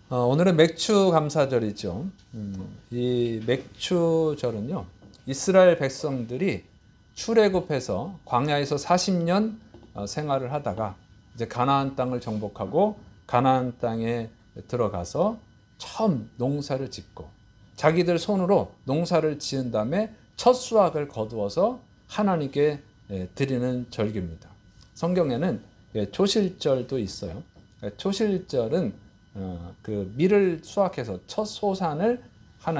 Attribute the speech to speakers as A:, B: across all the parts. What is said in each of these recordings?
A: 오늘은 맥추 감사절이죠. 이 맥추절은요, 이스라엘 백성들이 출애굽해서 광야에서 40년 생활을 하다가 이제 가나안 땅을 정복하고 가나안 땅에 들어가서 처음 농사를 짓고 자기들 손으로 농사를 지은 다음에 첫 수확을 거두어서 하나님께 드리는 절기입니다. 성경에는 초실절도 있어요. 초실절은 그 밀을 수확해서 첫 소산을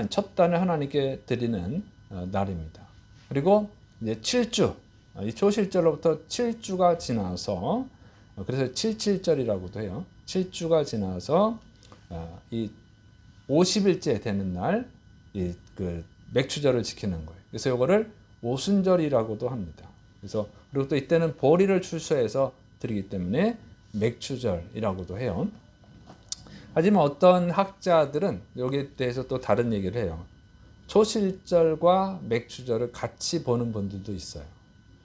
A: 첫 단을 하나님께 드리는 날입니다. 그리고 이제 7주, 이 초실절로부터 7주가 지나서 그래서 77절이라고도 해요. 7주가 지나서 이 50일째 되는 날 이 그 맥추절을 지키는 거예요. 그래서 이거를 오순절이라고도 합니다. 그래서 그리고 또 이때는 보리를 출소해서 드리기 때문에 맥추절이라고도 해요. 하지만 어떤 학자들은 여기에 대해서 또 다른 얘기를 해요. 초실절과 맥추절을 같이 보는 분들도 있어요.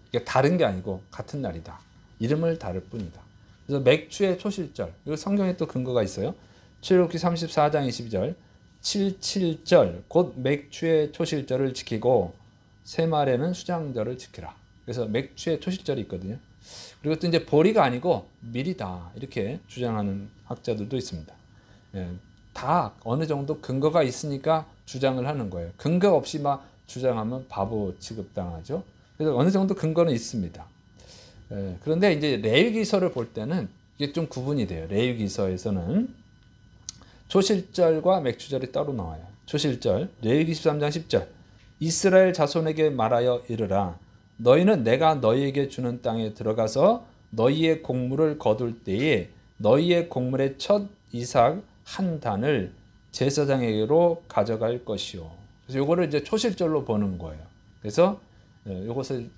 A: 이게 다른 게 아니고 같은 날이다. 이름을 다를 뿐이다. 그래서 맥추의 초실절, 이거 성경에 또 근거가 있어요. 출애굽기 34장 22절, 77절 곧 맥추의 초실절을 지키고 새말에는 수장절을 지키라. 그래서 맥추의 초실절이 있거든요. 그리고 또 이제 보리가 아니고 밀이다 이렇게 주장하는 학자들도 있습니다. 다 어느 정도 근거가 있으니까 주장을 하는 거예요. 근거 없이 막 주장하면 바보 취급당하죠. 그래서 어느 정도 근거는 있습니다. 그런데 이제 레위기서를 볼 때는 이게 좀 구분이 돼요. 레위기서에서는 초실절과 맥추절이 따로 나와요. 초실절, 레위기 13장 10절. 이스라엘 자손에게 말하여 이르라. 너희는 내가 너희에게 주는 땅에 들어가서 너희의 곡물을 거둘 때에 너희의 곡물의 첫 이삭 한 단을 제사장에게로 가져갈 것이요. 그래서 이거를 이제 초실절로 보는 거예요. 그래서 이것을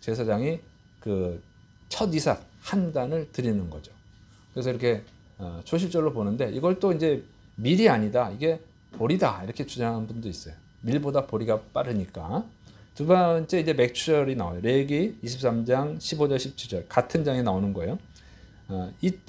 A: 제사장이 그 첫 이삭 한 단을 드리는 거죠. 그래서 이렇게 초실절로 보는데 이걸 또 이제 밀이 아니다. 이게 보리다. 이렇게 주장하는 분도 있어요. 밀보다 보리가 빠르니까. 두 번째 이제 맥추절이 나와요. 레위기 23장 15절 17절 같은 장에 나오는 거예요.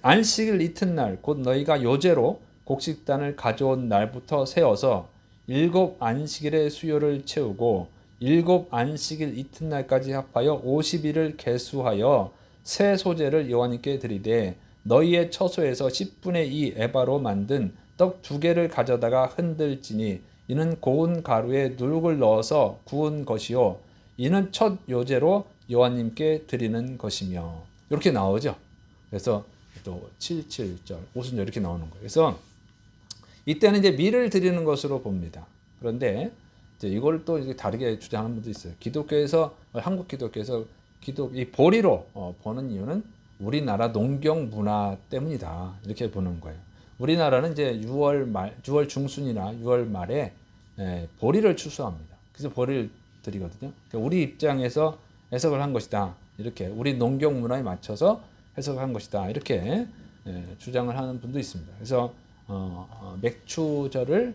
A: 안식일 이튿날 곧 너희가 요제로 곡식단을 가져온 날부터 세어서 7 안식일의 수요를 채우고 7 안식일 이튿날까지 합하여 50일을 계수하여 새 소재를 여호와님께 드리되 너희의 처소에서 10분의 2 에바로 만든 떡 2개를 가져다가 흔들지니 이는 고운 가루에 누룩을 넣어서 구운 것이요 이는 첫 요제로 여호와님께 드리는 것이며 이렇게 나오죠. 그래서 또 77절, 오순절 이렇게 나오는 거예요. 그래서 이때는 이제 밀을 드리는 것으로 봅니다. 그런데 이제 이걸 또 이제 다르게 주장하는 분도 있어요. 기독교에서 한국 기독교에서 이 보리로 보는 이유는 우리나라 농경 문화 때문이다. 이렇게 보는 거예요. 우리나라는 이제 6월 중순이나 6월 말에 보리를 추수합니다. 그래서 보리를 드리거든요. 그러니까 우리 입장에서 해석을 한 것이다. 이렇게 우리 농경 문화에 맞춰서 해석한 것이다. 이렇게 주장을 하는 분도 있습니다. 그래서 맥추절을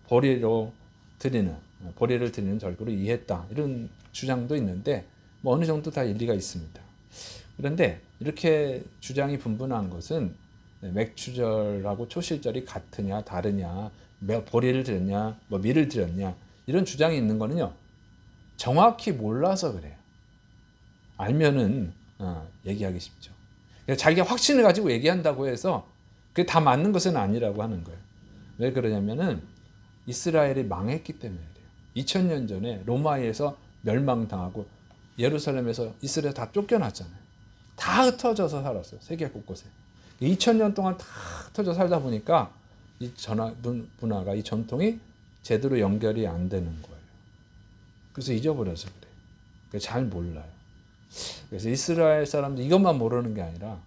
A: 보리를 드리는 절기로 이해했다. 이런 주장도 있는데 뭐 어느 정도 다 일리가 있습니다. 그런데 이렇게 주장이 분분한 것은 맥추절하고 초실절이 같으냐 다르냐 보리를 드렸냐 뭐 밀을 드렸냐 이런 주장이 있는 거는요. 정확히 몰라서 그래요. 알면은 얘기하기 쉽죠. 자기가 확신을 가지고 얘기한다고 해서 그게 다 맞는 것은 아니라고 하는 거예요. 왜 그러냐면은 이스라엘이 망했기 때문에 그래요. 2000년 전에 로마에서 멸망당하고 예루살렘에서 이스라엘 다 쫓겨났잖아요. 다 흩어져서 살았어요. 세계 곳곳에. 2000년 동안 다 흩어져 살다 보니까 이 문화가 이 전통이 제대로 연결이 안 되는 거예요. 그래서 잊어버려서 그래요. 잘 몰라요. 그래서 이스라엘 사람도 이것만 모르는 게 아니라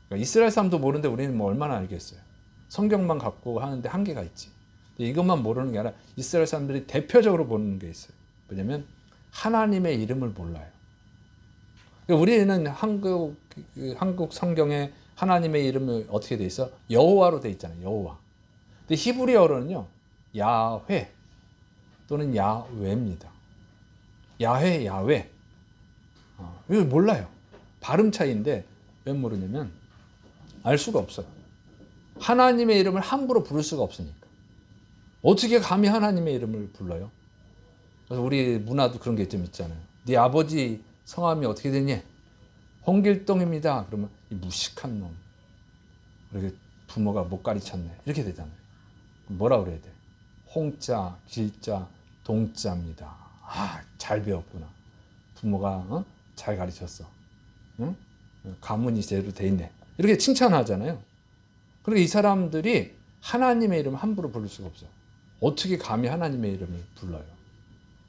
A: 그러니까 이스라엘 사람도 모르는데 우리는 뭐 얼마나 알겠어요. 성경만 갖고 하는데 한계가 있지. 이것만 모르는 게 아니라 이스라엘 사람들이 대표적으로 모르는 게 있어요. 뭐냐면 하나님의 이름을 몰라요. 우리는 한국 성경에 하나님의 이름이 어떻게 돼 있어? 여호와로 돼 있잖아요. 여호와. 근데 히브리어로는요. 야훼 또는 야외입니다. 야훼, 야외. 이거 몰라요. 발음 차이인데 왜 모르냐면 알 수가 없어요. 하나님의 이름을 함부로 부를 수가 없으니까. 어떻게 감히 하나님의 이름을 불러요? 그래서 우리 문화도 그런 게 좀 있잖아요. 네 아버지 성함이 어떻게 되니? 홍길동입니다. 그러면 이 무식한 놈. 이렇게 부모가 못 가르쳤네. 이렇게 되잖아요. 뭐라 그래야 돼? 홍자, 길자, 동자입니다. 아, 잘 배웠구나. 부모가 잘 가르쳤어. 응? 가문이 제대로 돼 있네. 이렇게 칭찬하잖아요. 그리고 이 사람들이 하나님의 이름을 함부로 부를 수가 없어요. 어떻게 감히 하나님의 이름을 불러요?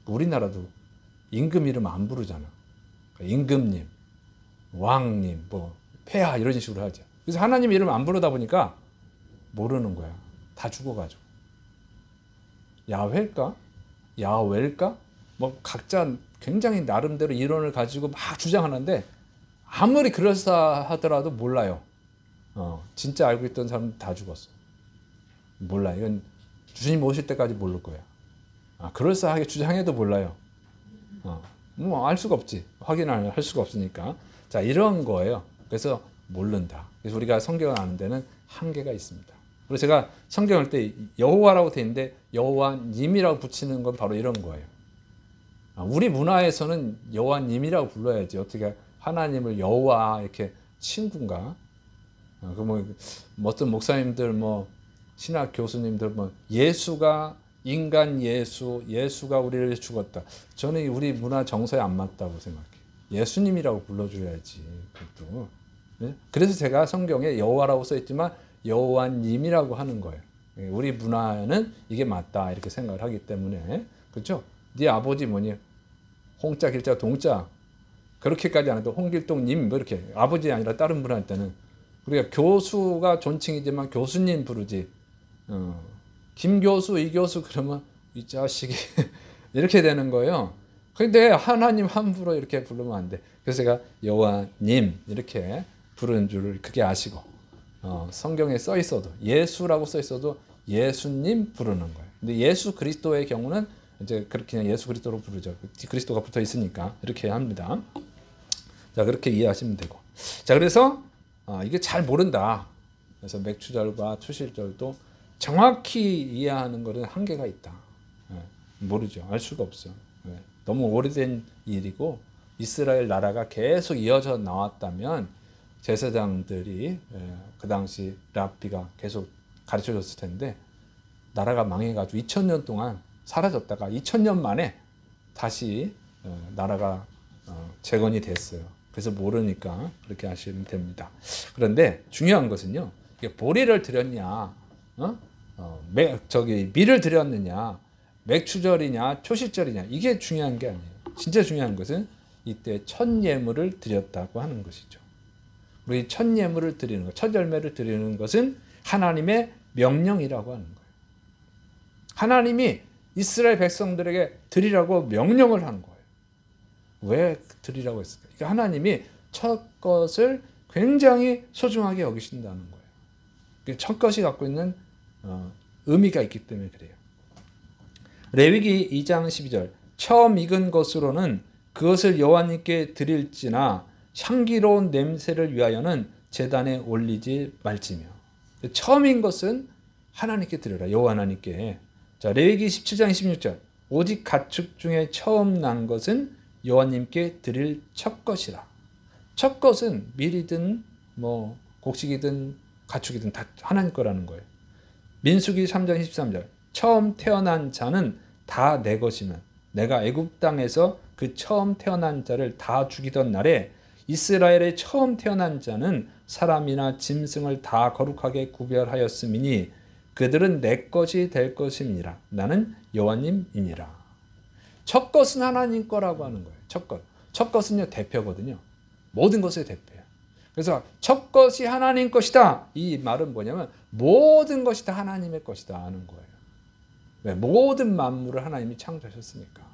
A: 우리나라도 임금 이름 안 부르잖아. 임금님, 왕님, 뭐 폐하 이런 식으로 하죠. 그래서 하나님 이름 안 부르다 보니까 모르는 거야. 다 죽어가지고. 야훼일까? 야훼일까? 뭐 각자 굉장히 나름대로 이론을 가지고 막 주장하는데 아무리 그럴싸하더라도 몰라요. 진짜 알고 있던 사람은 다 죽었어. 몰라. 이건 주님 오실 때까지 모를 거야. 그럴싸하게 주장해도 몰라요. 뭐 알 수가 없지. 확인을 할 수가 없으니까. 자, 이런 거예요. 그래서 모른다. 그래서 우리가 성경을 아는 데는 한계가 있습니다. 그래서 제가 성경할 때 여호와라고 돼 있는데 여호와님이라고 붙이는 건 바로 이런 거예요. 우리 문화에서는 여호와님이라고 불러야지. 어떻게 하나님을 여호와 이렇게 친구인가? 뭐 어떤 목사님들 뭐 신학 교수님들 뭐 예수가 인간 예수가 우리를 위해 죽었다. 저는 우리 문화 정서에 안 맞다고 생각해요. 예수님이라고 불러줘야지. 그것도. 네? 그래서 제가 성경에 여호와라고 써있지만 여호와님이라고 하는 거예요. 우리 문화는 이게 맞다 이렇게 생각을 하기 때문에. 그렇죠? 네 아버지 뭐니? 홍자, 길자, 동자 그렇게까지 안 해도 홍길동님 뭐 이렇게 아버지 아니라 다른 분한테는 우리가 교수가 존칭이지만 교수님 부르지. 김교수, 이교수 그러면 이 자식이 이렇게 되는 거예요. 근데 하나님 함부로 이렇게 부르면 안 돼. 그래서 제가 여호와님 이렇게 부르는 줄을 그게 아시고 성경에 써 있어도 예수라고 써 있어도 예수님 부르는 거예요. 근데 예수 그리스도의 경우는 이제 그렇게 그냥 예수 그리스도로 부르죠. 그리스도가 붙어 있으니까 이렇게 합니다. 자, 그렇게 이해하시면 되고. 자, 그래서 이게 잘 모른다. 그래서 맥추절과 추실절도 정확히 이해하는 것은 한계가 있다. 모르죠. 알 수가 없어요. 너무 오래된 일이고 이스라엘 나라가 계속 이어져 나왔다면 제사장들이 그 당시 랍비가 계속 가르쳐줬을 텐데 나라가 망해가지고 2000년 동안 사라졌다가 2000년 만에 다시 나라가 재건이 됐어요. 그래서 모르니까 그렇게 하시면 됩니다. 그런데 중요한 것은요. 보리를 드렸냐, 밀을 드렸느냐, 맥추절이냐, 초실절이냐 이게 중요한 게 아니에요. 진짜 중요한 것은 이때 첫 예물을 드렸다고 하는 것이죠. 우리 첫 예물을 드리는 것, 첫 열매를 드리는 것은 하나님의 명령이라고 하는 거예요. 하나님이 이스라엘 백성들에게 드리라고 명령을 한 거예요. 왜 드리라고 했을까? 그러니까 하나님이 첫 것을 굉장히 소중하게 여기신다는 거예요. 첫 것이 갖고 있는 의미가 있기 때문에 그래요. 레위기 2장 12절 처음 익은 것으로는 그것을 여호와님께 드릴지나 향기로운 냄새를 위하여는 제단에 올리지 말지며. 처음인 것은 하나님께 드려라. 여호와 하나님께. 자, 레위기 17장 26절 오직 가축 중에 처음 난 것은 여호와님께 드릴 첫 것이라. 첫 것은 밀이든 뭐 곡식이든 가축이든 다 하나님 거라는 거예요. 민수기 3장 13절 처음 태어난 자는 다 내 것이면 내가 애굽 땅에서 그 처음 태어난 자를 다 죽이던 날에 이스라엘의 처음 태어난 자는 사람이나 짐승을 다 거룩하게 구별하였음이니 그들은 내 것이 될 것임이니라. 나는 여호와님이니라. 첫 것은 하나님 거라고 하는 거예요. 첫 것. 첫 것은요 대표거든요. 모든 것의 대표예요. 그래서 첫 것이 하나님 것이다. 이 말은 뭐냐면 모든 것이 다 하나님의 것이다 하는 거예요. 왜? 모든 만물을 하나님이 창조하셨으니까.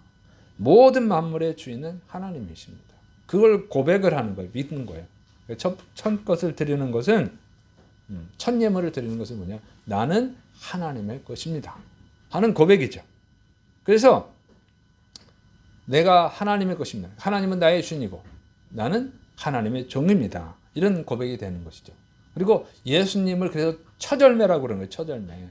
A: 모든 만물의 주인은 하나님이십니다. 그걸 고백을 하는 거예요. 믿는 거예요. 첫 것을 드리는 것은 첫 예물을 드리는 것은 뭐냐? 나는 하나님의 것입니다. 하는 고백이죠. 그래서 내가 하나님의 것입니다. 하나님은 나의 주인이고 나는 하나님의 종입니다. 이런 고백이 되는 것이죠. 그리고 예수님을 그래서 첫 열매라고 그러는 거예요. 첫 열매.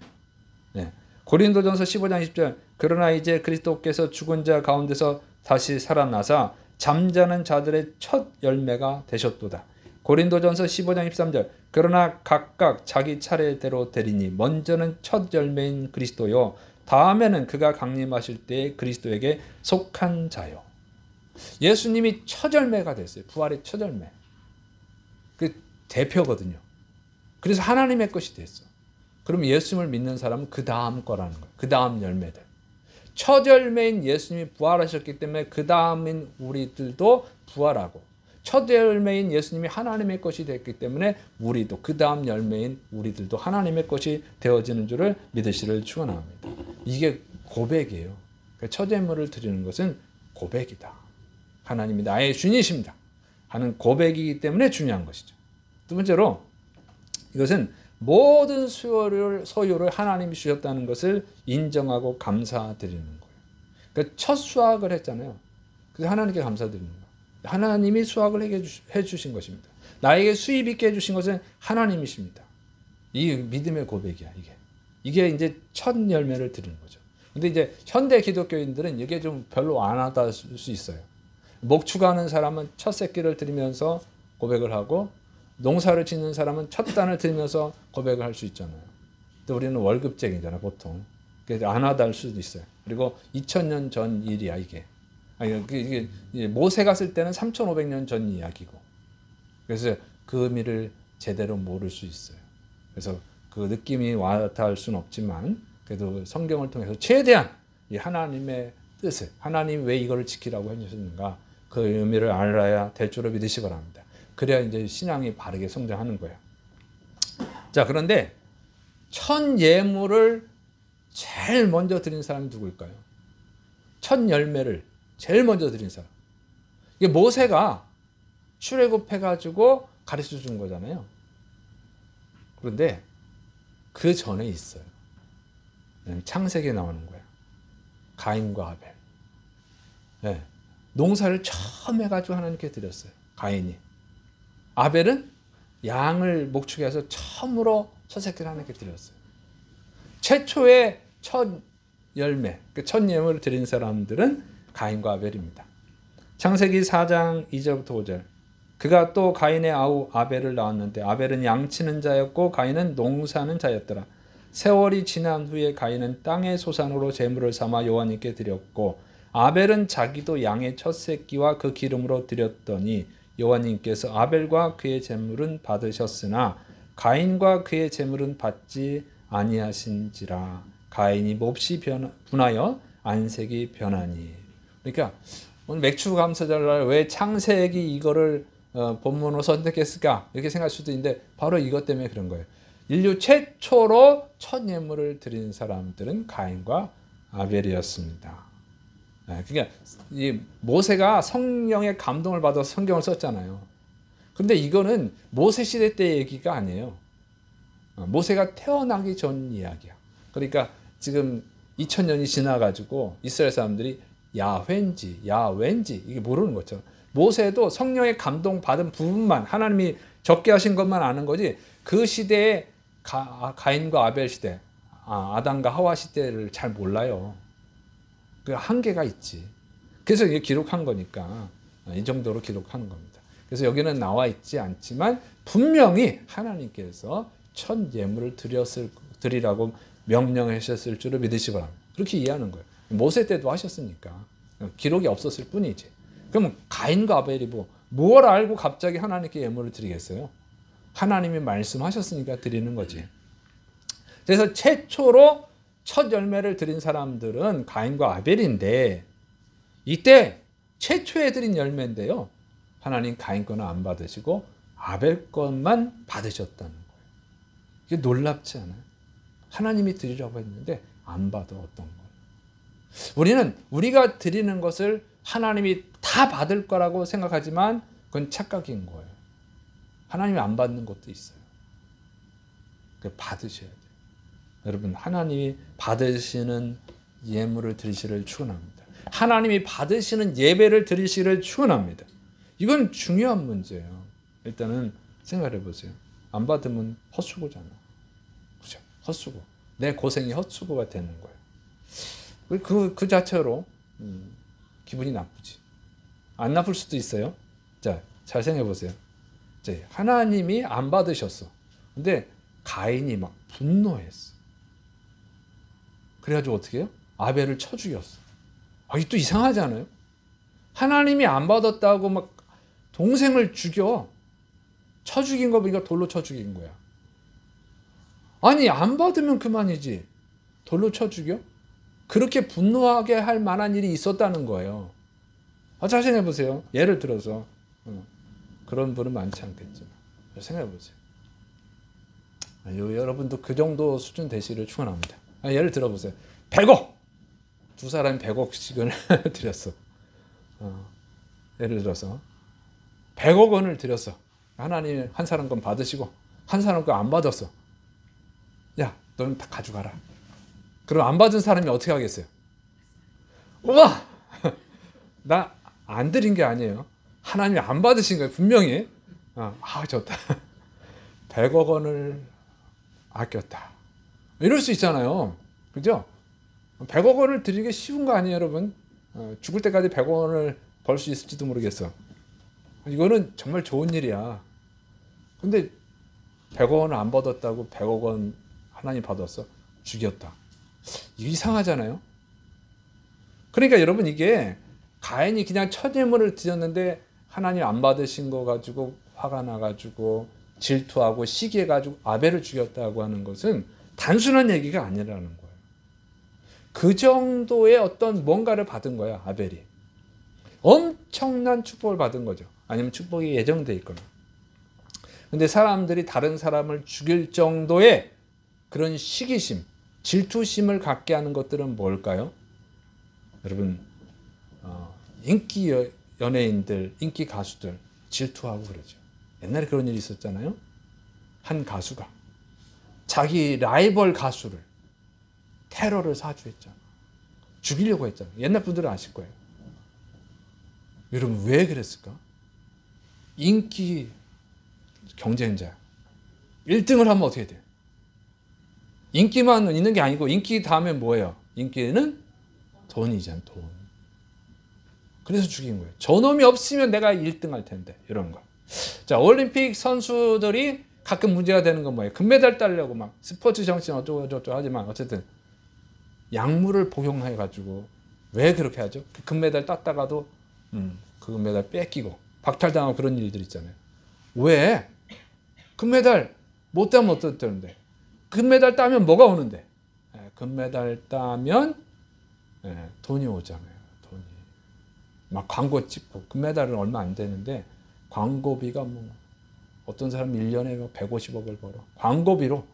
A: 네. 고린도전서 15장 10절 그러나 이제 그리스도께서 죽은 자 가운데서 다시 살아나사 잠자는 자들의 첫 열매가 되셨도다. 고린도전서 15장 13절 그러나 각각 자기 차례대로 되리니 먼저는 첫 열매인 그리스도요 다음에는 그가 강림하실 때에 그리스도에게 속한 자요. 예수님이 첫 열매가 됐어요. 부활의 첫 열매. 그 대표거든요. 그래서 하나님의 것이 됐어. 그럼 예수님을 믿는 사람은 그 다음 거라는 거예요. 그 다음 열매들. 첫 열매인 예수님이 부활하셨기 때문에 그 다음인 우리들도 부활하고 첫 열매인 예수님이 하나님의 것이 됐기 때문에 우리도 그 다음 열매인 우리들도 하나님의 것이 되어지는 줄을 믿으시를 축원합니다. 이게 고백이에요. 첫 예물을 드리는 것은 고백이다. 하나님이 나의 주님이십니다 하는 고백이기 때문에 중요한 것이죠. 두 번째로 이것은 모든 소유를 하나님이 주셨다는 것을 인정하고 감사드리는 거예요. 그러니까 첫 수확을 했잖아요. 그래서 하나님께 감사드리는 거예요. 하나님이 수확을 해주신 것입니다. 나에게 수입 있게 해주신 것은 하나님이십니다. 이 믿음의 고백이야, 이게. 이게 이제 첫 열매를 드리는 거죠. 근데 이제 현대 기독교인들은 이게 좀 별로 안 하다 수 있어요. 목축하는 사람은 첫 새끼를 드리면서 고백을 하고 농사를 짓는 사람은 첫 단을 드리면서 고백을 할 수 있잖아요. 근데 우리는 월급쟁이잖아, 보통. 그래서 안 하다 할 수도 있어요. 그리고 2000년 전 일이야, 이게. 이게 모세가 쓸 때는 3500년 전 이야기고. 그래서 그 의미를 제대로 모를 수 있어요. 그래서 그 느낌이 와닿을 수는 없지만 그래도 성경을 통해서 최대한 이 하나님의 뜻을, 하나님이 왜 이거를 지키라고 해주셨는가 그 의미를 알아야 될 줄을 믿으시기 바랍니다. 그래야 이제 신앙이 바르게 성장하는 거예요. 자, 그런데 첫 예물을 제일 먼저 드린 사람이 누구일까요? 첫 열매를 제일 먼저 드린 사람. 이게 모세가 출애굽해가지고 가르쳐 준 거잖아요. 그런데 그 전에 있어요. 창세기에 나오는 거예요. 가인과 아벨. 네. 농사를 처음 해가지고 하나님께 드렸어요. 가인이. 아벨은 양을 목축해서 처음으로 첫 새끼를 하나님께 드렸어요. 최초의 첫 열매, 첫 예물을 드린 사람들은 가인과 아벨입니다. 창세기 4장 2절부터 5절 그가 또 가인의 아우 아벨을 낳았는데 아벨은 양치는 자였고 가인은 농사는 자였더라. 세월이 지난 후에 가인은 땅의 소산으로 제물을 삼아 여호와님께 드렸고 아벨은 자기도 양의 첫 새끼와 그 기름으로 드렸더니 여호와님께서 아벨과 그의 제물은 받으셨으나 가인과 그의 제물은 받지 아니하신지라. 가인이 몹시 분하여 안색이 변하니. 그러니까 오늘 맥추감사절날 왜 창세기 이거를 본문으로 선택했을까 이렇게 생각할 수도 있는데 바로 이것 때문에 그런 거예요. 인류 최초로 첫 예물을 드린 사람들은 가인과 아벨이었습니다. 그러니까 이 모세가 성령의 감동을 받아서 성경을 썼잖아요. 근데 이거는 모세 시대 때 얘기가 아니에요. 모세가 태어나기 전 이야기야. 그러니까 지금 2000년이 지나가지고 이스라엘 사람들이 야훼인지 야훼인지 이게 모르는 거죠. 모세도 성령의 감동 받은 부분만 하나님이 적게 하신 것만 아는 거지 그 시대에 가인과 아벨 시대, 아담과 하와 시대를 잘 몰라요. 그 한계가 있지. 그래서 이게 기록한 거니까 이 정도로 기록하는 겁니다. 그래서 여기는 나와 있지 않지만 분명히 하나님께서 첫 예물을 드리라고 명령하셨을 줄을 믿으시기 바랍니다. 그렇게 이해하는 거예요. 모세 때도 하셨으니까 기록이 없었을 뿐이지. 그럼 가인과 아벨이 뭘 알고 갑자기 하나님께 예물을 드리겠어요? 하나님이 말씀하셨으니까 드리는 거지. 그래서 최초로 첫 열매를 드린 사람들은 가인과 아벨인데 이때 최초에 드린 열매인데요. 하나님 가인 거는 안 받으시고 아벨 것만 받으셨다는 거예요. 이게 놀랍지 않아요? 하나님이 드리라고 했는데 안 받아왔던 거예요. 우리는 우리가 드리는 것을 하나님이 다 받을 거라고 생각하지만 그건 착각인 거예요. 하나님이 안 받는 것도 있어요. 받으셔야 돼요. 여러분, 하나님이 받으시는 예물을 드리시를 축원합니다. 하나님이 받으시는 예배를 드리시를 축원합니다. 이건 중요한 문제예요. 일단은 생각해 보세요. 안 받으면 헛수고잖아. 헛수고, 내 고생이 헛수고가 되는 거예요. 그 자체로 기분이 나쁘지. 안 나쁠 수도 있어요. 자, 잘 생각해 보세요. 하나님이 안 받으셨어. 근데 가인이 막 분노했어. 그래가지고 어떻게 해요? 아벨을 쳐 죽였어. 이게 또 이상하지 않아요? 하나님이 안 받았다고 막 동생을 죽여. 쳐 죽인 거 보니까 돌로 쳐 죽인 거야. 아니, 안 받으면 그만이지. 돌로 쳐 죽여? 그렇게 분노하게 할 만한 일이 있었다는 거예요. 잘 생각해 보세요. 예를 들어서 그런 분은 많지 않겠지만 생각해 보세요. 여러분도 그 정도 수준 되시기를 축원합니다. 예를 들어 보세요. 100억! 두 사람이 100억씩을 드렸어. 예를 들어서 100억 원을 드렸어. 하나님 한 사람 건 받으시고 한 사람 건 안 받았어. 야, 너는 다 가져가라. 그럼 안 받은 사람이 어떻게 하겠어요? 우와! 나 안 드린 게 아니에요. 하나님이 안 받으신 거예요. 분명히. 좋다. 100억 원을 아꼈다. 이럴 수 있잖아요. 그죠? 100억 원을 드리는 게 쉬운 거 아니에요, 여러분? 죽을 때까지 100억 원을 벌 수 있을지도 모르겠어. 이거는 정말 좋은 일이야. 근데 100억 원을 안 받았다고 100억 원 하나님 받았어. 죽였다. 이게 이상하잖아요. 그러니까 여러분, 이게 가인이 그냥 첫 예물을 드렸는데 하나님 안 받으신 거 가지고 화가 나가지고 질투하고 시기해가지고 아벨을 죽였다고 하는 것은 단순한 얘기가 아니라는 거예요. 그 정도의 어떤 뭔가를 받은 거야, 아벨이. 엄청난 축복을 받은 거죠. 아니면 축복이 예정돼 있거나. 근데 사람들이 다른 사람을 죽일 정도의 그런 시기심, 질투심을 갖게 하는 것들은 뭘까요? 여러분, 인기 연예인들, 인기 가수들 질투하고 그러죠. 옛날에 그런 일이 있었잖아요. 한 가수가 자기 라이벌 가수를 테러를 사주했잖아. 죽이려고 했잖아. 옛날 분들은 아실 거예요. 여러분, 왜 그랬을까? 인기 경쟁자 1등을 하면 어떻게 돼요? 인기만 있는 게 아니고 인기 다음에 뭐예요? 인기는 돈이잖아, 돈. 그래서 죽인 거예요. 저놈이 없으면 내가 1등 할 텐데, 이런 거. 자, 올림픽 선수들이 가끔 문제가 되는 건 뭐예요? 금메달 따려고 막 스포츠 정신 어쩌고저쩌고 하지만 어쨌든 약물을 복용해가지고 왜 그렇게 하죠? 그 금메달 땄다가도 그 금메달 뺏기고 박탈당하고 그런 일들 있잖아요. 왜? 금메달 못 따면 어떻다는데? 금메달 따면 뭐가 오는데? 금메달 따면 돈이 오잖아요. 돈이. 막 광고 찍고 금메달은 얼마 안 되는데 광고비가 뭐 어떤 사람 1년에 150억을 벌어. 광고비로.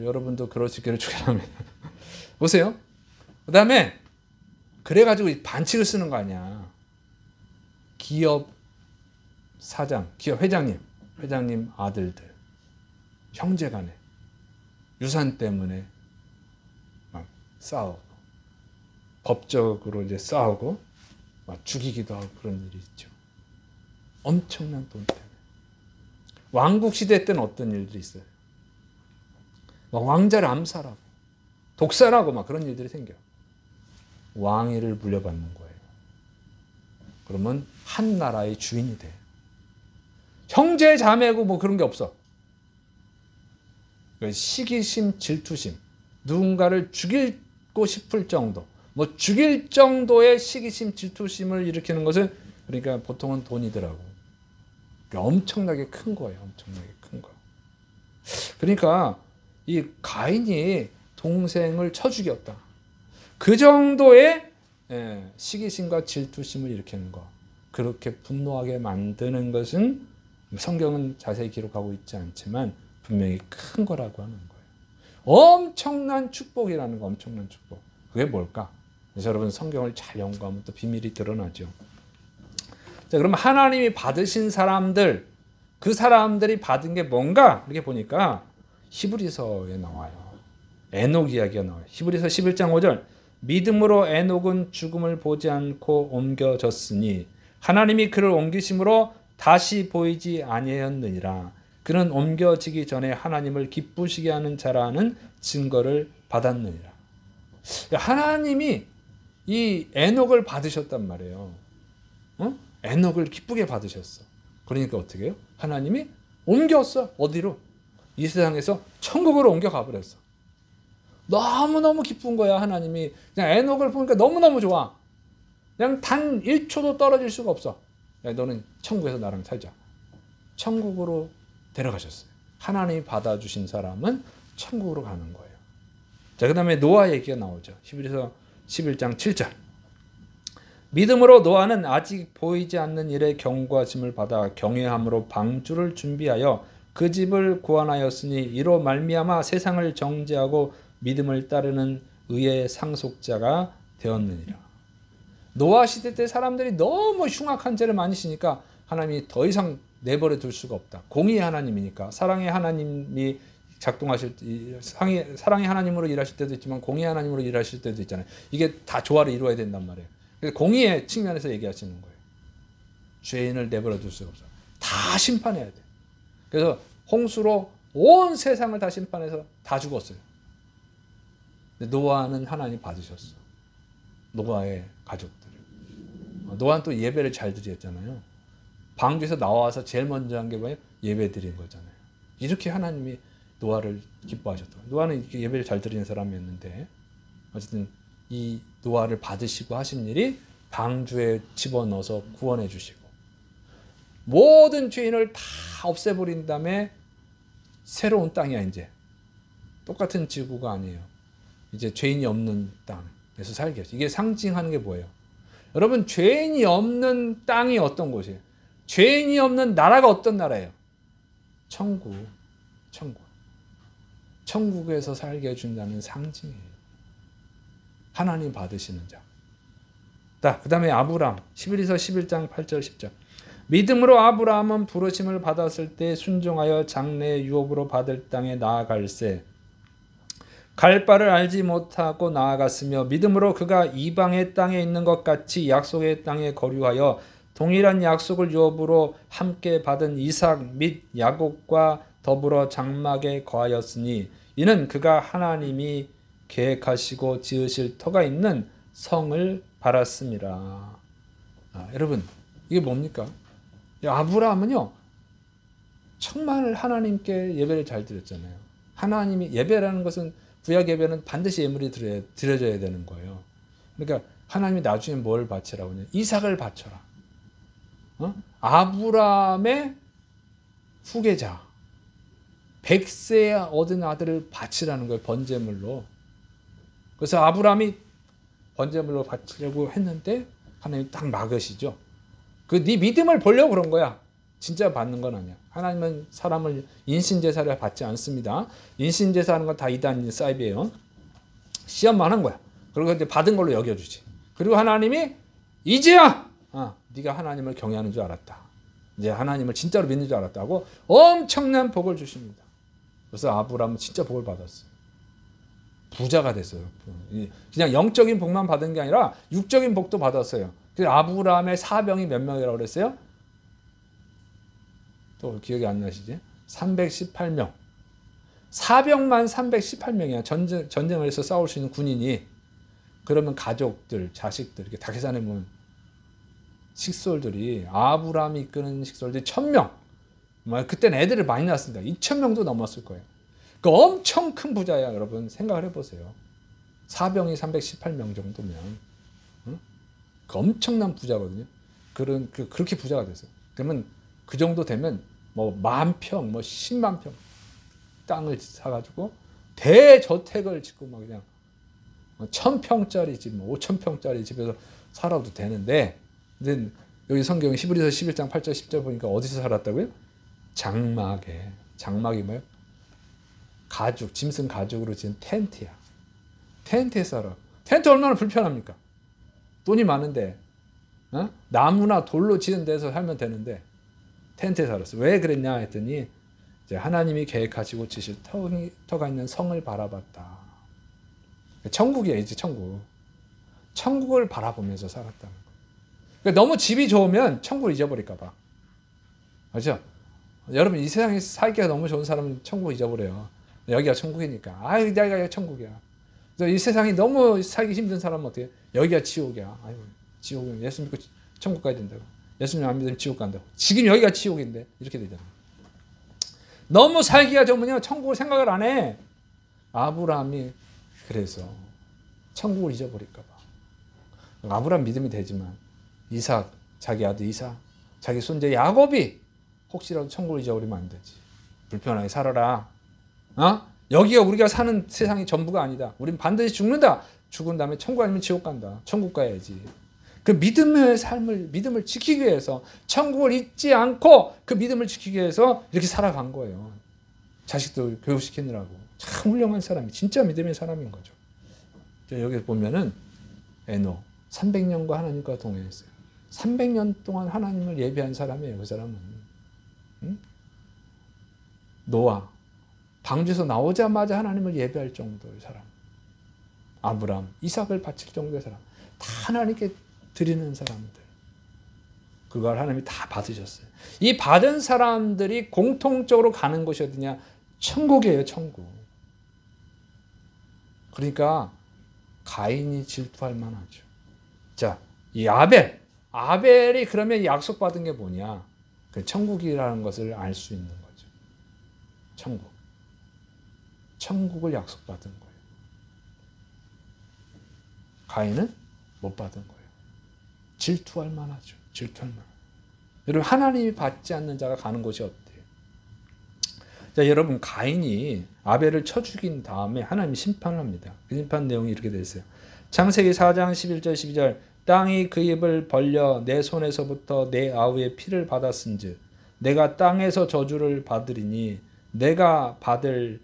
A: 여러분도 그러시기를 축원합니다. 보세요. 그 다음에 그래가지고 반칙을 쓰는 거 아니야. 기업 사장, 기업 회장님 아들들, 형제간에 유산 때문에 막 싸우고, 법적으로 이제 싸우고, 막 죽이기도 하고 그런 일이 있죠. 엄청난 돈 때문에. 왕국 시대 때는 어떤 일들이 있어요? 막 왕자를 암살하고, 독살하고 막 그런 일들이 생겨요. 왕위를 물려받는 거예요. 그러면 한 나라의 주인이 돼. 형제 자매고 뭐 그런 게 없어. 시기심, 질투심, 누군가를 죽이고 싶을 정도, 뭐 죽일 정도의 시기심, 질투심을 일으키는 것은 그러니까 보통은 돈이더라고. 그러니까 엄청나게 큰 거예요. 엄청나게 큰 거. 그러니까 이 가인이 동생을 쳐 죽였다. 그 정도의 시기심과 질투심을 일으키는 거, 그렇게 분노하게 만드는 것은 성경은 자세히 기록하고 있지 않지만 분명히 큰 거라고 하는 거예요. 엄청난 축복이라는 거, 엄청난 축복. 그게 뭘까? 그래서 여러분 성경을 잘 연구하면 또 비밀이 드러나죠. 자, 그럼 하나님이 받으신 사람들, 그 사람들이 받은 게 뭔가 이렇게 보니까 히브리서에 나와요. 에녹 이야기가 나와요. 히브리서 11장 5절. 믿음으로 에녹은 죽음을 보지 않고 옮겨졌으니 하나님이 그를 옮기심으로 다시 보이지 아니하였느니라. 그는 옮겨지기 전에 하나님을 기쁘시게 하는 자라는 증거를 받았느니라. 하나님이 이 에녹을 받으셨단 말이에요. 에녹을 기쁘게 받으셨어. 그러니까 어떻게 해요? 하나님이 옮겼어. 어디로? 이 세상에서 천국으로 옮겨가 버렸어. 너무너무 기쁜 거야. 하나님이 그냥 에녹을 보니까 너무너무 좋아. 그냥 단 1초도 떨어질 수가 없어. 야, 너는 천국에서 나랑 살자. 천국으로 데려가셨어요. 하나님이 받아주신 사람은 천국으로 가는 거예요. 자, 그 다음에 노아 얘기가 나오죠. 11장 7절. 믿음으로 노아는 아직 보이지 않는 일에 경고하심을 받아 경외함으로 방주를 준비하여 그 집을 구원하였으니 이로 말미암아 세상을 정죄하고 믿음을 따르는 의의 상속자가 되었느니라. 노아 시대 때 사람들이 너무 흉악한 죄를 많이 지니까 하나님이 더 이상 내버려 둘 수가 없다. 공의의 하나님이니까 사랑의 하나님이 작동하실 때, 사랑의 하나님으로 일하실 때도 있지만 공의의 하나님으로 일하실 때도 있잖아요. 이게 다 조화를 이루어야 된단 말이에요. 그래서 공의의 측면에서 얘기하시는 거예요. 죄인을 내버려 둘 수가 없어. 다 심판해야 돼. 그래서 홍수로 온 세상을 다 심판해서 다 죽었어요. 노아는 하나님 받으셨어. 노아의 가족들을. 노아는 또 예배를 잘 드렸잖아요. 방주에서 나와서 제일 먼저 한 게 뭐예요? 예배 드린 거잖아요. 이렇게 하나님이 노아를 기뻐하셨다. 노아는 이렇게 예배를 잘 드리는 사람이었는데 어쨌든 이 노아를 받으시고 하신 일이 방주에 집어넣어서 구원해 주시고 모든 죄인을 다 없애버린 다음에 새로운 땅이야. 이제 똑같은 지구가 아니에요. 이제 죄인이 없는 땅에서 살게 하죠. 이게 상징하는 게 뭐예요? 여러분, 죄인이 없는 땅이 어떤 곳이에요? 죄인이 없는 나라가 어떤 나라예요? 천국. 천국에서 살게 해준다는 상징이에요. 하나님 받으시는 자. 그 다음에 아브람 11에서 11장 8절 10절. 믿음으로 아브라함은 부르심을 받았을 때 순종하여 장래의 유업으로 받을 땅에 나아갈새 갈 바를 알지 못하고 나아갔으며 믿음으로 그가 이방의 땅에 있는 것 같이 약속의 땅에 거류하여 동일한 약속을 유업으로 함께 받은 이삭 및 야곱과 더불어 장막에 거하였으니 이는 그가 하나님이 계획하시고 지으실 터가 있는 성을 바랐습니다. 여러분, 이게 뭡니까? 아브라함은요, 정말 하나님께 예배를 잘 드렸잖아요. 하나님이 예배라는 것은 구약 예배는 반드시 예물이 드려져야 되는 거예요. 그러니까 하나님이 나중에 뭘 바치라고 하냐? 이삭을 바쳐라. 아브라함의 후계자 100세에 얻은 아들을 바치라는 거예요. 번제물로. 그래서 아브라함이 번제물로 바치려고 했는데 하나님이 딱 막으시죠. 네 믿음을 보려고 그런 거야. 진짜 받는 건 아니야. 하나님은 사람을 인신제사를 받지 않습니다. 인신제사하는 건 다 이단 사이비예요. 시험만 한 거야. 그리고 이제 받은 걸로 여겨주지. 그리고 하나님이 이제야 네가 하나님을 경외하는 줄 알았다. 이제 하나님을 진짜로 믿는 줄 알았다고 엄청난 복을 주십니다. 그래서 아브라함은 진짜 복을 받았어요. 부자가 됐어요. 그냥 영적인 복만 받은 게 아니라 육적인 복도 받았어요. 그래서 아브라함의 사병이 몇 명이라고 그랬어요? 또 기억이 안 나시지? 318명. 사병만 318명이야. 전쟁을 해서 싸울 수 있는 군인이. 그러면 가족들, 자식들 이렇게 다 계산해 보면 식솔들이 아브라함이 이끄는 식솔들이 1000명. 그때는 애들을 많이 낳았으니까 2000명도 넘었을 거예요. 그 엄청 큰 부자야. 여러분 생각을 해보세요. 사병이 318명 정도면 그 엄청난 부자거든요. 그렇게 부자가 됐어요. 그러면 그 정도 되면 뭐 10,000평, 뭐 100,000평 땅을 사가지고 대저택을 짓고 막 그냥 1000평짜리 집, 5000평짜리 집에서 살아도 되는데, 근데 여기 성경 히브리서 11장 8절 10절 보니까 어디서 살았다고요? 장막에. 장막이 뭐예요? 가죽, 짐승 가죽으로 지은 텐트야. 텐트에 살아. 텐트 얼마나 불편합니까? 돈이 많은데 나무나 돌로 지은 데서 살면 되는데 텐트에 살았어. 왜 그랬냐 했더니 이제 하나님이 계획하시고 지실 터가 있는 성을 바라봤다. 천국이야. 이제 천국. 천국을 바라보면서 살았다는 거예요. 그러니까 너무 집이 좋으면 천국을 잊어버릴까 봐. 그렇죠? 여러분 이 세상에 살기가 너무 좋은 사람은 천국 잊어버려요. 여기가 천국이니까. 아유 내가 천국이야. 그래서 이 세상이 너무 살기 힘든 사람은 어떻게? 여기가 지옥이야. 아유 지옥은 예수 믿고 천국 가야 된다고. 예수님 안 믿으면 지옥 간다고. 지금 여기가 지옥인데 이렇게 되잖아요. 너무 살기가 좋으면요 천국을 생각을 안 해. 아브라함이 그래서 천국을 잊어버릴까 봐. 아브라함 믿음이 되지만 이삭, 자기 아들 이삭, 자기 손자 야곱이 혹시라도 천국을 잊어버리면 안 되지. 불편하게 살아라. 여기가 우리가 사는 세상이 전부가 아니다. 우린 반드시 죽는다. 죽은 다음에 천국 아니면 지옥 간다. 천국 가야지. 그 믿음의 삶을, 믿음을 지키기 위해서 천국을 잊지 않고 그 믿음을 지키기 위해서 이렇게 살아간 거예요. 자식들 교육시키느라고. 참 훌륭한 사람이, 진짜 믿음의 사람인 거죠. 여기 보면은 에녹 300년과 하나님과 동행했어요. 300년 동안 하나님을 예배한 사람이에요. 그 사람은. 노아 방주에서 나오자마자 하나님을 예배할 정도의 사람. 아브람 이삭을 바칠 정도의 사람. 다 하나님께 드리는 사람들. 그걸 하나님이 다 받으셨어요. 이 받은 사람들이 공통적으로 가는 곳이 어디냐? 천국이에요. 천국. 그러니까 가인이 질투할 만하죠. 자, 이 아벨이 그러면 약속받은 게 뭐냐? 그 천국이라는 것을 알 수 있는 거죠. 천국을 약속받은 거예요. 가인은 못 받은 거예요. 질투할 만하죠. 질투할 만. 여러분 하나님이 받지 않는 자가 가는 곳이 어때요? 자, 여러분 가인이 아벨을 쳐 죽인 다음에 하나님이 심판을 합니다. 그 심판 내용이 이렇게 되어 있어요. 창세기 4장 11절 12절 땅이 그 입을 벌려 내 손에서부터 내 아우의 피를 받았은즉 내가 땅에서 저주를 받으리니 내가 밭을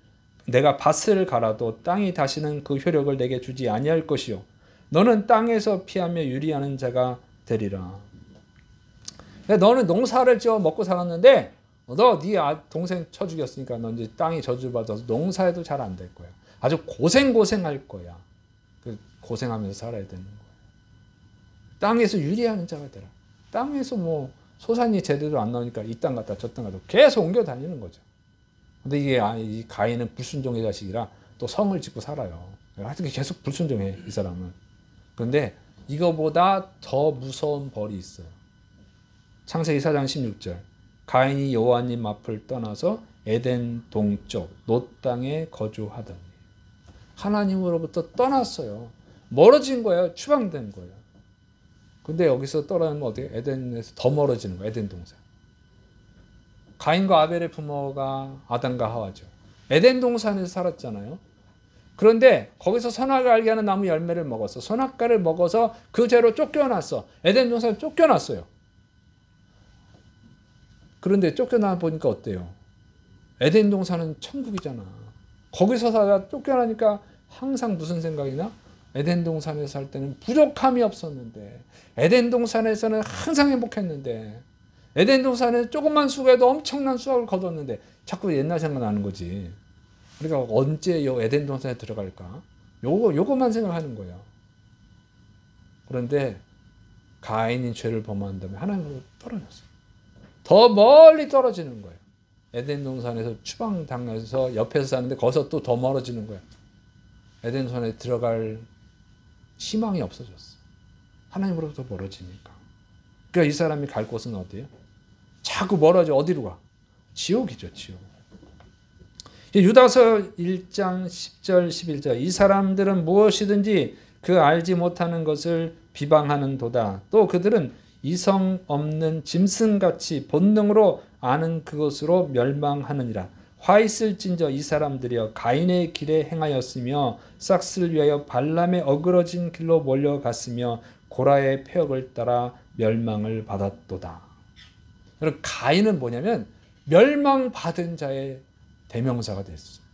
A: 갈아도 땅이 다시는 그 효력을 내게 주지 아니할 것이요 너는 땅에서 피하며 유리하는 자가 되리라. 너는 농사를 지어 먹고 살았는데 너 네 동생 쳐 죽였으니까 너 이제 땅이 저주받아서 농사에도 잘 안 될 거야. 아주 고생할 거야. 고생하면서 살아야 되는 거야. 땅에서 유리하는 자가 되라. 땅에서 뭐 소산이 제대로 안 나오니까 이 땅 갔다 저 땅 갔다 계속 옮겨 다니는 거죠. 근데 이 가인은 불순종의 자식이라 또 성을 짓고 살아요. 하여튼 계속 불순종해 이 사람은. 그런데 이거보다 더 무서운 벌이 있어요. 창세기 4장 16절 가인이 여호와님 앞을 떠나서 에덴 동쪽 롯 땅에 거주하더니 하나님으로부터 떠났어요. 멀어진 거예요. 추방된 거예요. 근데 여기서 떠나면 어디에? 에덴에서 더 멀어지는 거예요. 에덴 동산. 가인과 아벨의 부모가 아담과 하와죠. 에덴 동산에서 살았잖아요. 그런데 거기서 선악을 알게 하는 나무 열매를 먹었어. 선악과를 먹어서 그 죄로 쫓겨났어. 에덴 동산에 쫓겨났어요. 그런데 쫓겨나 보니까 어때요? 에덴 동산은 천국이잖아. 거기서 살다 쫓겨나니까 항상 무슨 생각이나? 에덴 동산에서 살 때는 부족함이 없었는데 에덴 동산에서는 항상 행복했는데 에덴 동산에 조금만 수고해도 엄청난 수확을 거뒀는데 자꾸 옛날 생각나는 거지. 그러니까 언제 요 에덴 동산에 들어갈까? 요거만 생각하는 거예요. 그런데 가인이 죄를 범한 다음에 하나님으로 떨어졌어요. 더 멀리 떨어지는 거예요. 에덴 동산에서 추방당해서 옆에서 사는데 거기서 또 더 멀어지는 거예요. 에덴 동산에 들어갈 희망이 없어졌어. 하나님으로부터 멀어지니까. 그러니까 이 사람이 갈 곳은 어디예요? 자꾸 멀어져. 어디로 가? 지옥이죠. 지옥. 유다서 1장 10절 11절 이 사람들은 무엇이든지 그 알지 못하는 것을 비방하는도다. 또 그들은 이성 없는 짐승같이 본능으로 아는 그것으로 멸망하느니라. 화 있을진저 이 사람들이여 가인의 길에 행하였으며 싹스를 위하여 발람의 어그러진 길로 몰려갔으며 고라의 폐역을 따라 멸망을 받았도다. 여러분 가인은 뭐냐면 멸망받은 자의 대명사가 됐어요.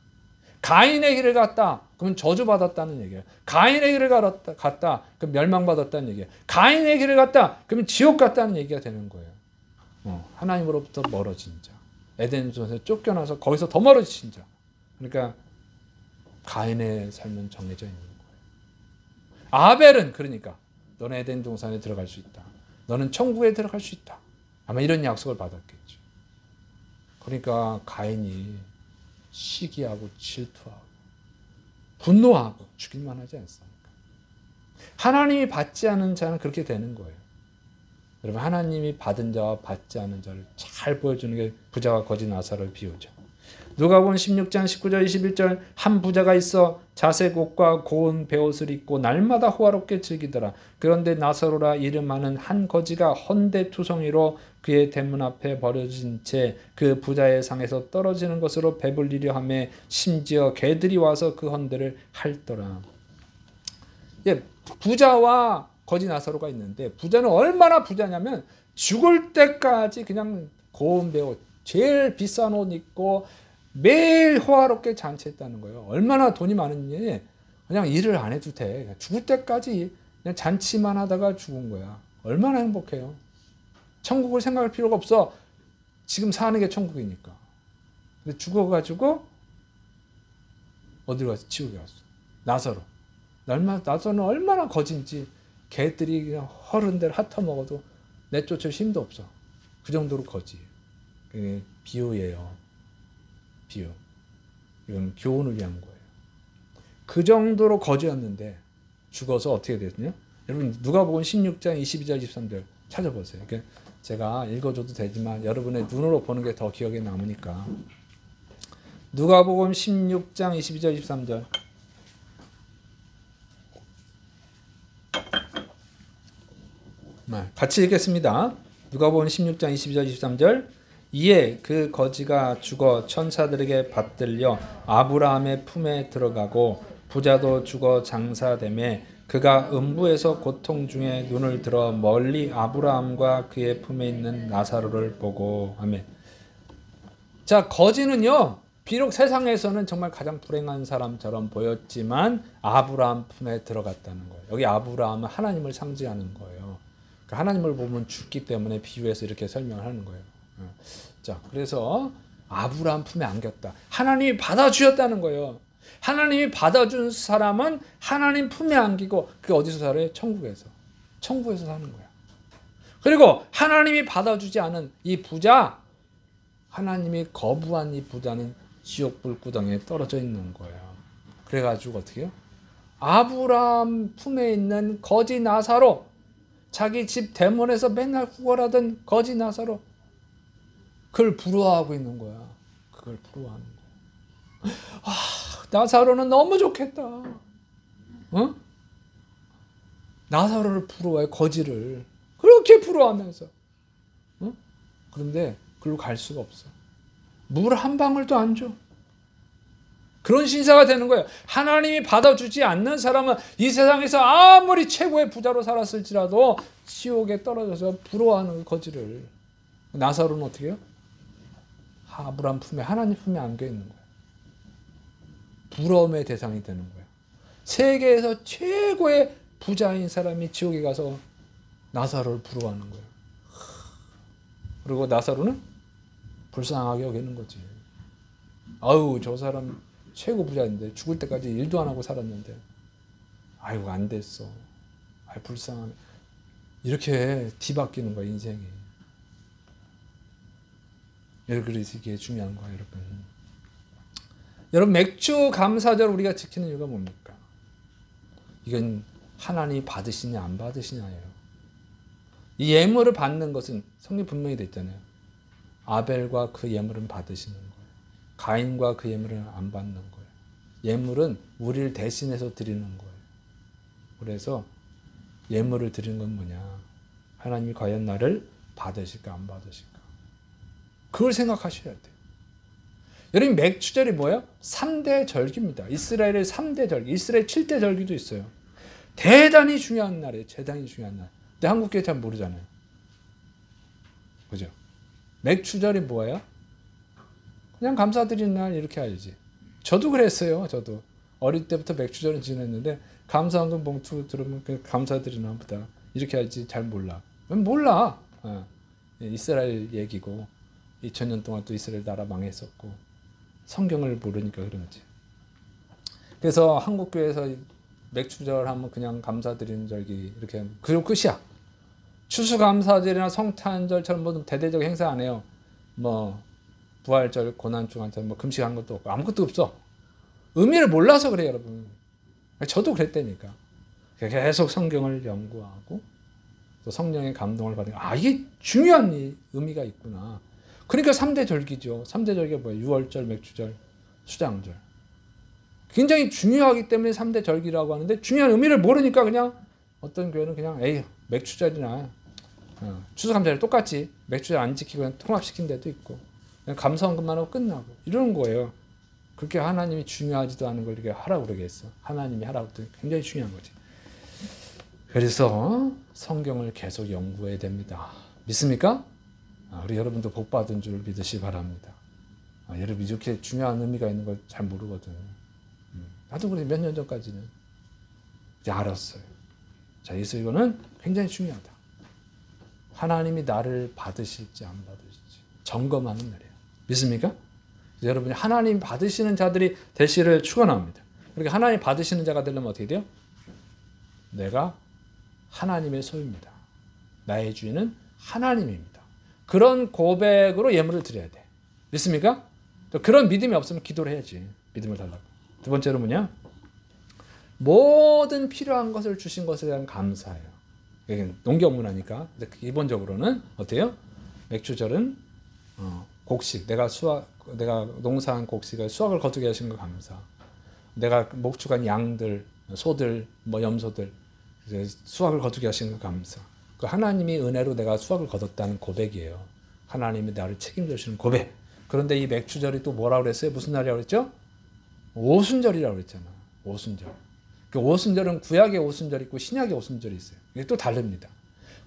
A: 가인의 길을 갔다. 그러면 저주받았다는 얘기예요. 가인의 길을 갔다. 그럼 멸망받았다는 얘기예요. 가인의 길을 갔다. 그러면 지옥 갔다는 얘기가 되는 거예요. 하나님으로부터 멀어진 자. 에덴 동산에서 쫓겨나서 거기서 더 멀어진 자. 그러니까 가인의 삶은 정해져 있는 거예요. 아벨은 그러니까 너는 에덴 동산에 들어갈 수 있다. 너는 천국에 들어갈 수 있다. 아마 이런 약속을 받았겠죠. 그러니까 가인이 시기하고 질투하고 분노하고 죽일만 하지 않습니까? 하나님이 받지 않은 자는 그렇게 되는 거예요. 여러분, 하나님이 받은 자와 받지 않은 자를 잘 보여주는 게 부자와 거지 나사로를 비유죠. 누가복음 16장 19절 21절 한 부자가 있어 자색 옷과 고운 베옷을 입고 날마다 호화롭게 즐기더라. 그런데 나사로라 이름하는 한 거지가 헌데투성이로 그의 대문 앞에 버려진 채 그 부자의 상에서 떨어지는 것으로 배불리려 하며 심지어 개들이 와서 그 헌데를 핥더라. 예, 부자와 거지 나사로가 있는데 부자는 얼마나 부자냐면 죽을 때까지 그냥 고운 베옷, 제일 비싼 옷 입고 매일 호화롭게 잔치했다는 거예요. 얼마나 돈이 많은지 그냥 일을 안 해도 돼. 죽을 때까지 그냥 잔치만 하다가 죽은 거야. 얼마나 행복해요. 천국을 생각할 필요가 없어. 지금 사는 게 천국이니까. 근데 죽어가지고 어디로 갔어? 지옥에 갔어. 나사로. 나사로는 얼마나 거진지 개들이 그냥 허른 데를 핥아먹어도 내쫓을 힘도 없어. 그 정도로 거지. 그게 비유예요. 비유. 이건 교훈을 위한 거예요. 그 정도로 거지였는데 죽어서 어떻게 됐냐? 여러분 누가복음 16장 22절 23절 찾아보세요. 그러니까 제가 읽어줘도 되지만 여러분의 눈으로 보는 게 더 기억에 남으니까. 누가복음 16장 22절 23절 같이 읽겠습니다. 누가복음 16장 22절 23절 이에 그 거지가 죽어 천사들에게 받들려 아브라함의 품에 들어가고 부자도 죽어 장사되매 그가 음부에서 고통 중에 눈을 들어 멀리 아브라함과 그의 품에 있는 나사로를 보고 아멘. 자, 거지는요 비록 세상에서는 정말 가장 불행한 사람처럼 보였지만 아브라함 품에 들어갔다는 거예요. 여기 아브라함은 하나님을 상징하는 거예요. 하나님을 보면 죽기 때문에 비유해서 이렇게 설명을 하는 거예요. 자, 그래서 아브라함 품에 안겼다. 하나님이 받아주셨다는 거예요. 하나님이 받아준 사람은 하나님 품에 안기고 그게 어디서 살아요? 천국에서. 천국에서 사는 거야. 그리고 하나님이 받아주지 않은 이 부자, 하나님이 거부한 이 부자는 지옥 불구덩이에 떨어져 있는 거예요. 그래가지고 어떻게 해요? 아브라함 품에 있는 거지 나사로, 자기 집 대문에서 맨날 구걸하던 거지 나사로, 그걸 부러워하고 있는 거야. 그걸 부러워하는 거야. 아, 나사로는 너무 좋겠다. 어? 나사로를 부러워해, 거지를. 그렇게 부러워하면서. 어? 그런데 그걸로 갈 수가 없어. 물 한 방울도 안 줘. 그런 신사가 되는 거예요. 하나님이 받아주지 않는 사람은 이 세상에서 아무리 최고의 부자로 살았을지라도 지옥에 떨어져서 부러워하는 거지를. 나사로는 어떻게 해요? 아브라함 품에, 하나님 품에 안겨 있는 거예요. 부러움의 대상이 되는 거예요. 세계에서 최고의 부자인 사람이 지옥에 가서 나사로를 부러워하는 거예요. 그리고 나사로는 불쌍하게 여기는 거지. 아유, 저 사람 최고 부자인데 죽을 때까지 일도 안 하고 살았는데 아이고 안 됐어. 아이 불쌍하네. 이렇게 뒤바뀌는 거야, 인생이. 그래서 이게 중요한 거예요, 여러분. 여러분, 맥주 감사절 우리가 지키는 이유가 뭡니까? 이건 하나님이 받으시냐 안 받으시냐예요. 이 예물을 받는 것은 성경 분명히 돼 있잖아요. 아벨과 그 예물은 받으시는 거예요. 가인과 그 예물은 안 받는 거예요. 예물은 우리를 대신해서 드리는 거예요. 그래서 예물을 드리는 건 뭐냐? 하나님이 과연 나를 받으실까 안 받으실까? 그걸 생각하셔야 돼요. 여러분, 맥추절이 뭐예요? 3대 절기입니다. 이스라엘의 3대 절기, 이스라엘 7대 절기도 있어요. 대단히 중요한 날이에요. 대단히 중요한 날. 근데 한국교회 잘 모르잖아요. 그죠? 맥추절이 뭐예요? 그냥 감사드리는 날 이렇게 알지. 저도 그랬어요. 저도 어릴 때부터 맥추절을 지냈는데 감사헌금 봉투 들으면 감사드리는 날보다 이렇게 알지. 잘 몰라. 몰라. 이스라엘 얘기고 2000년 동안 또 이스라엘 나라 망했었고 성경을 모르니까 그런지. 그래서 한국교회에서 맥추절 하면 그냥 감사드리는 절기 이렇게 하면 그리고 끝이야. 추수감사절이나 성탄절처럼 뭐 대대적 행사 안 해요. 뭐 부활절 고난주간때 뭐 금식한 것도 없고 아무것도 없어. 의미를 몰라서 그래요, 여러분. 저도 그랬다니까. 계속 성경을 연구하고 또 성령의 감동을 받으니까 이게 중요한 의미가 있구나. 그러니까 3대 절기죠. 3대 절기가 뭐예요? 유월절, 맥주절, 수장절. 굉장히 중요하기 때문에 3대 절기라고 하는데 중요한 의미를 모르니까 그냥 어떤 교회는 그냥 맥주절이나 추수감사절 똑같이 맥주절 안 지키고 그냥 통합시킨 데도 있고 그냥 감사원금만 하고 끝나고 이러는 거예요. 그렇게 하나님이 중요하지도 않은 걸 이렇게 하라고 그러겠어. 하나님이 하라고 했더니 굉장히 중요한 거지. 그래서 성경을 계속 연구해야 됩니다. 믿습니까? 우리 여러분도 복 받은 줄 믿으시 바랍니다. 여러분 이렇게 중요한 의미가 있는 걸 잘 모르거든. 나도 그래 몇 년 전까지는 이제 알았어요. 자, 그래서 이거는 굉장히 중요하다. 하나님이 나를 받으실지 안 받으실지 점검하는 날이에요. 믿습니까? 여러분이 하나님 받으시는 자들이 되시를 축원합니다. 그러니까 하나님 받으시는 자가 되려면 어떻게 돼요? 내가 하나님의 소유입니다. 나의 주인은 하나님입니다. 그런 고백으로 예물을 드려야 돼. 믿습니까? 또 그런 믿음이 없으면 기도를 해야지. 믿음을 달라고. 두 번째로 뭐냐? 모든 필요한 것을 주신 것에 대한 감사예요. 농경문화니까. 기본적으로는 어때요? 맥주절은 곡식, 내가 농사한 곡식을 수확을 거두게 하신 거 감사. 내가 목축한 양들, 소들, 염소들 수확을 거두게 하신 거 감사. 그 하나님이 은혜로 내가 수확을 거뒀다는 고백이에요. 하나님이 나를 책임져 주시는 고백. 그런데 이 맥주절이 또 뭐라고 그랬어요? 무슨 날이라고 그랬죠? 오순절이라고 그랬잖아. 오순절. 그 오순절은 구약의 오순절이 있고 신약의 오순절이 있어요. 이게 또 다릅니다.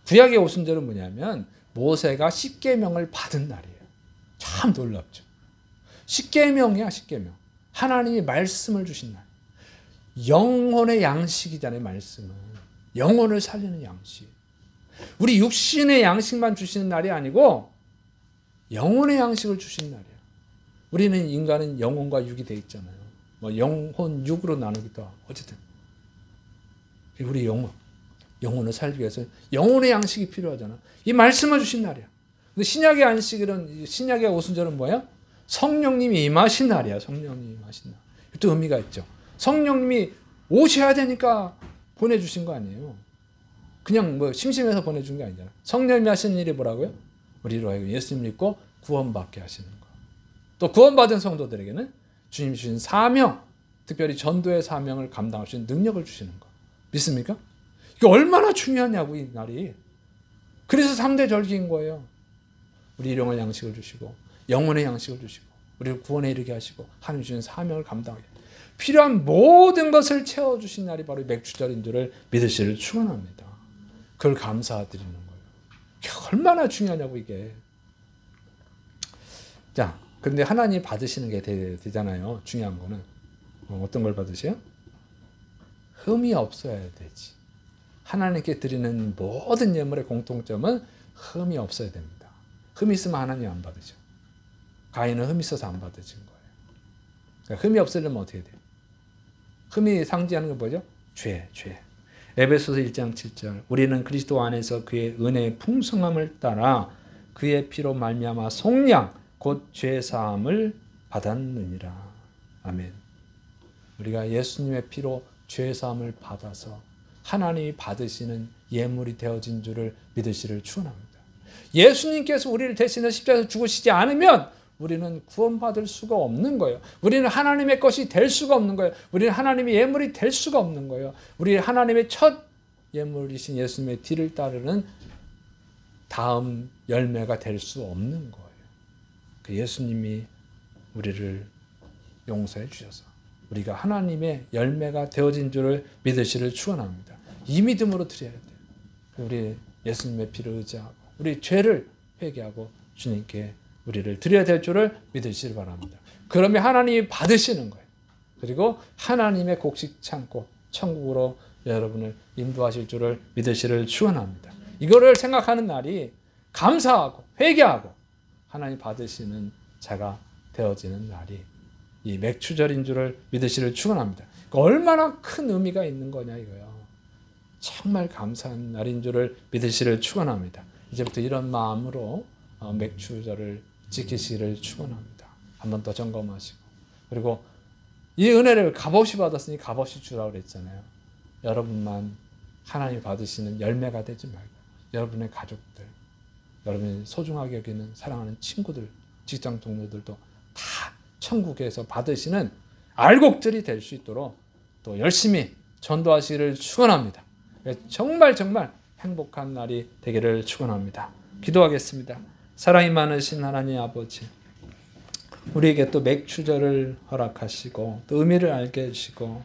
A: 구약의 오순절은 뭐냐면 모세가 십계명을 받은 날이에요. 참 놀랍죠. 십계명이야, 십계명. 하나님이 말씀을 주신 날. 영혼의 양식이잖아요, 말씀은. 영혼을 살리는 양식. 우리 육신의 양식만 주시는 날이 아니고 영혼의 양식을 주신 날이야. 우리는 인간은 영혼과 육이 돼 있잖아요. 영혼, 육으로 나누기도 하고 어쨌든 우리 영혼을 살기 위해서 영혼의 양식이 필요하잖아. 이 말씀을 주신 날이야. 근데 신약의 안식일은 신약의 오순절은 뭐야? 성령님이 임하신 날이야. 성령님이 임하신 날. 또 의미가 있죠. 성령님이 오셔야 되니까 보내주신 거 아니에요. 그냥 심심해서 보내준 게 아니잖아. 성령님이 하시는 일이 뭐라고요? 우리로 하여금 예수님 믿고 구원받게 하시는 거. 또 구원받은 성도들에게는 주님 주신 사명, 특별히 전도의 사명을 감당할 수 있는 능력을 주시는 거. 믿습니까? 이게 얼마나 중요하냐고 이 날이. 그래서 3대 절기인 거예요. 우리 일용할 양식을 주시고 영혼의 양식을 주시고 우리를 구원에 이르게 하시고 하나님 주신 사명을 감당하게 필요한 모든 것을 채워주신 날이 바로 맥주절인 줄을 믿으시를 축원합니다. 그걸 감사드리는 거예요. 이게 얼마나 중요하냐고 이게. 자, 그런데 하나님 받으시는 게 되잖아요. 중요한 거는 어떤 걸 받으세요? 흠이 없어야 되지. 하나님께 드리는 모든 예물의 공통점은 흠이 없어야 됩니다. 흠이 있으면 하나님 안 받으죠. 가인은 흠이 있어서 안 받으신 거예요. 그러니까 흠이 없으려면 어떻게 돼요? 흠이 상징하는 게 뭐죠? 죄. 에베소서 1장 7절 우리는 그리스도 안에서 그의 은혜의 풍성함을 따라 그의 피로 말미암아 속량 곧 죄사함을 받았느니라. 아멘. 우리가 예수님의 피로 죄사함을 받아서 하나님이 받으시는 예물이 되어진 줄을 믿으시를 축원합니다. 예수님께서 우리를 대신해 십자가에서 죽으시지 않으면 우리는 구원받을 수가 없는 거예요. 우리는 하나님의 것이 될 수가 없는 거예요. 우리는 하나님의 예물이 될 수가 없는 거예요. 우리 하나님의 첫 예물이신 예수님의 뒤를 따르는 다음 열매가 될 수 없는 거예요. 그 예수님이 우리를 용서해 주셔서 우리가 하나님의 열매가 되어진 줄을 믿으시를 축원합니다. 이 믿음으로 드려야 돼요. 우리 예수님의 피를 의지하고 우리 죄를 회개하고 주님께 우리를 드려야 될 줄을 믿으시길 바랍니다. 그러면 하나님이 받으시는 거예요. 그리고 하나님의 곡식 창고 천국으로 여러분을 인도하실 줄을 믿으시를 축원합니다. 이거를 생각하는 날이 감사하고 회개하고 하나님 받으시는 자가 되어지는 날이 이 맥주절인 줄을 믿으시를 축원합니다. 얼마나 큰 의미가 있는 거냐 이거요. 정말 감사한 날인 줄을 믿으시를 축원합니다. 이제부터 이런 마음으로 맥주절을 지키시기를 축원합니다. 한 번 더 점검하시고, 그리고 이 은혜를 값없이 받았으니 값없이 주라고 그랬잖아요. 여러분만 하나님 받으시는 열매가 되지 말고 여러분의 가족들, 여러분이 소중하게 여기는 사랑하는 친구들, 직장 동료들도 다 천국에서 받으시는 알곡들이 될 수 있도록 또 열심히 전도하시기를 축원합니다. 정말 행복한 날이 되기를 축원합니다. 기도하겠습니다. 사랑이 많으신 하나님 아버지, 우리에게 또 맥주절을 허락하시고 또 의미를 알게 해주시고